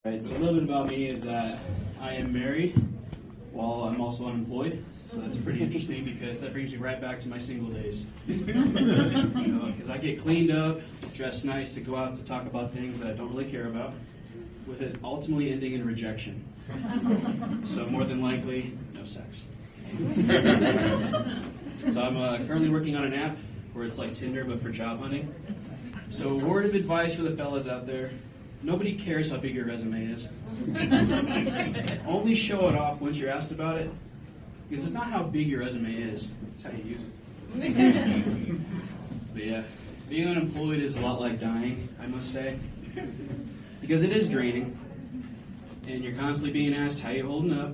Right, so a little bit about me is that I am married while I'm also unemployed. So that's pretty interesting because that brings me right back to my single days. Because I get cleaned up, dressed nice to go out to talk about things that I don't really care about, with it ultimately ending in rejection. So more than likely, no sex. So I'm currently working on an app where it's like Tinder but for job hunting. So a word of advice for the fellas out there. Nobody cares how big your resume is. Only show it off once you're asked about it, because it's not how big your resume is, it's how you use it. But yeah, being unemployed is a lot like dying, I must say, because it is draining, and you're constantly being asked how you're holding up,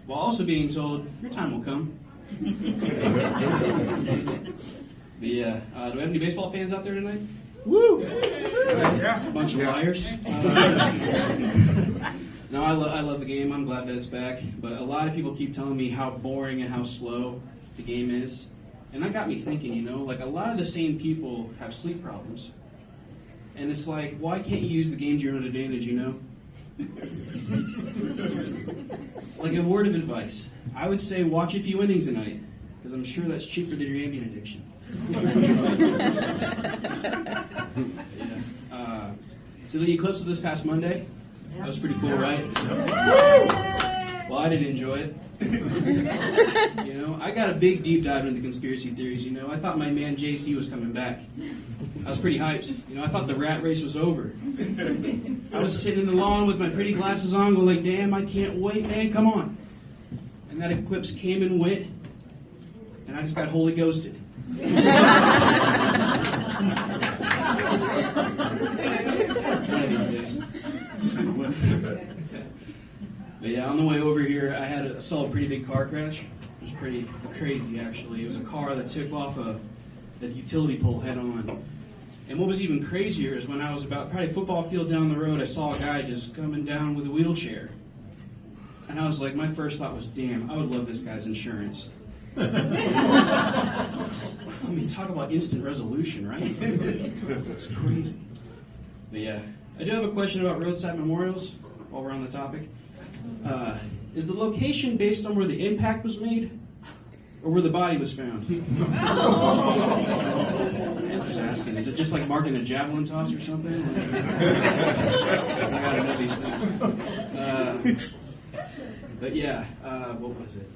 while also being told your time will come. But yeah, do we have any baseball fans out there tonight? Woo! Yeah. A bunch of liars. No, I love the game. I'm glad that it's back. But a lot of people keep telling me how boring and how slow the game is. And that got me thinking, like a lot of the same people have sleep problems. And it's like, why can't you use the game to your own advantage, Like a word of advice. I would say watch a few innings a night, because I'm sure that's cheaper than your Ambien addiction. So the eclipse of this past Monday, that was pretty cool, right? Well, I did enjoy it. I got a big deep dive into conspiracy theories. I thought my man JC was coming back. I was pretty hyped. I thought the rat race was over. I was sitting in the lawn with my pretty glasses on, going like, damn, I can't wait, man, come on. And that eclipse came and went, and I just got Holy Ghosted. But yeah, on the way over here, I saw a pretty big car crash. It was pretty crazy, actually. It was a car that took off the utility pole head on. And what was even crazier is when I was about probably a football field down the road, I saw a guy just coming down with a wheelchair. And I was like, my first thought was, damn, I would love this guy's insurance. I mean, talk about instant resolution, right? It's crazy. But yeah, I do have a question about roadside memorials while we're on the topic. Is the location based on where the impact was made or where the body was found? I'm just asking. Is it just like marking a javelin toss or something? I gotta know these things. But yeah, what was it?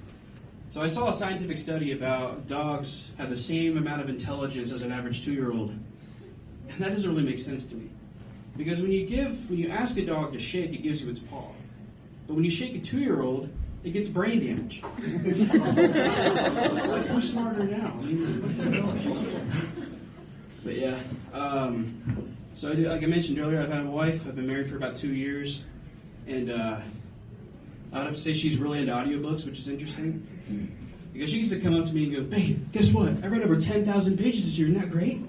So I saw a scientific study about dogs have the same amount of intelligence as an average 2-year-old. And that doesn't really make sense to me. Because when you ask a dog to shake, it gives you its paw. But when you shake a 2-year-old, it gets brain damage. It's like, who's smarter now? But yeah, so like I mentioned earlier, I've had a wife. I've been married for about 2 years. And I'd have to say she's really into audiobooks, which is interesting. Because she used to come up to me and go, babe, guess what? I read over 10,000 pages this year. Isn't that great?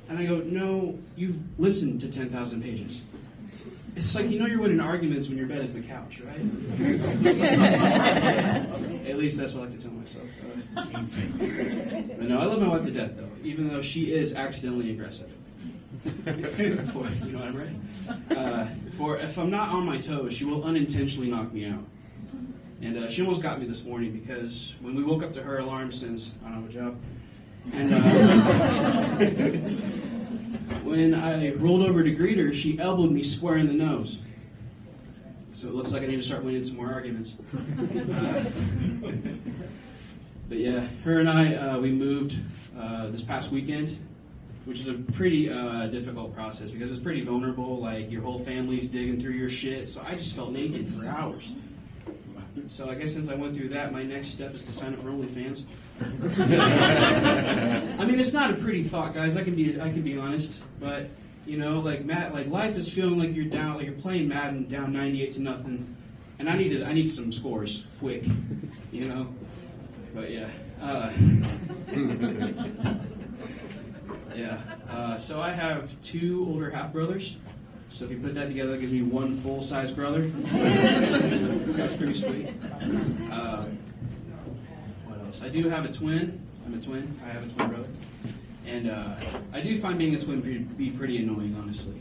And I go, no, you've listened to 10,000 pages. It's like, you're winning arguments when your bed is the couch, right? At least that's what I like to tell myself. But no, I love my wife to death, though, even though she is accidentally aggressive. I'm ready. For if I'm not on my toes, she will unintentionally knock me out. And she almost got me this morning because when we woke up to her alarm, since I don't have a job, and when I rolled over to greet her, she elbowed me square in the nose. So it looks like I need to start winning some more arguments. But yeah, her and I, we moved this past weekend, which is a pretty difficult process because it's pretty vulnerable. Like, your whole family's digging through your shit. So I just felt naked for hours. So I guess since I went through that, my next step is to sign up for OnlyFans. I mean, it's not a pretty thought, guys. I can be honest, but like life is feeling like you're down, like you're playing Madden down 98-0, and I need some scores quick, But yeah, so I have 2 older half brothers. So if you put that together, that gives me 1 full-size brother. So that's pretty sweet. What else? I do have a twin. I'm a twin. I have a twin brother. And I do find being a twin be pretty annoying, honestly.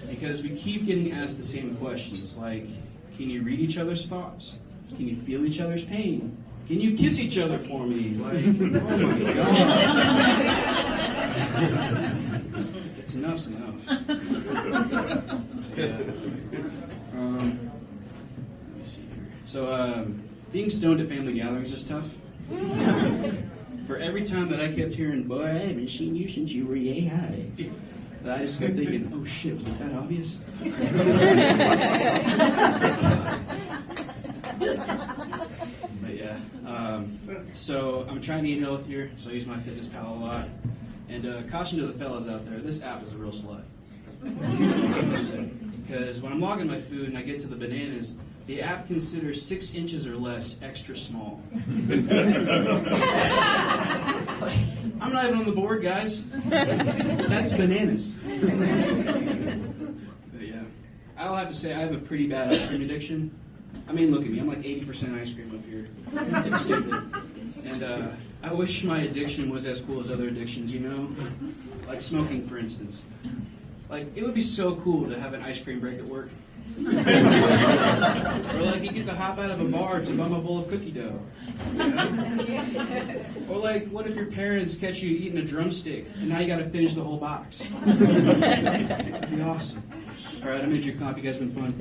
because we keep getting asked the same questions, like, can you read each other's thoughts? Can you feel each other's pain? Can you kiss each other for me? Like, oh my God. It's enough's enough. Yeah. Let me see here. So, being stoned at family gatherings is tough. For every time that I kept hearing, boy, I haven't seen you since you were yay high, I just kept thinking, oh shit, was it that obvious? But yeah, so I'm trying to eat healthier, so I use my Fitness Pal a lot. And caution to the fellas out there, this app is a real slut. Because when I'm logging my food and I get to the bananas, the app considers 6 inches or less extra small. I'm not even on the board, guys. That's bananas. But yeah, I'll have to say I have a pretty bad ice cream addiction. I mean, look at me. I'm like 80% ice cream up here. It's stupid. And I wish my addiction was as cool as other addictions, you know? Like smoking, for instance. Like, it would be so cool to have an ice cream break at work. Or like you get to hop out of a bar to bum a bowl of cookie dough. You know? Or like, what if your parents catch you eating a drumstick and now you got to finish the whole box? That'd be awesome. All right, I made your copy. You guys been fun.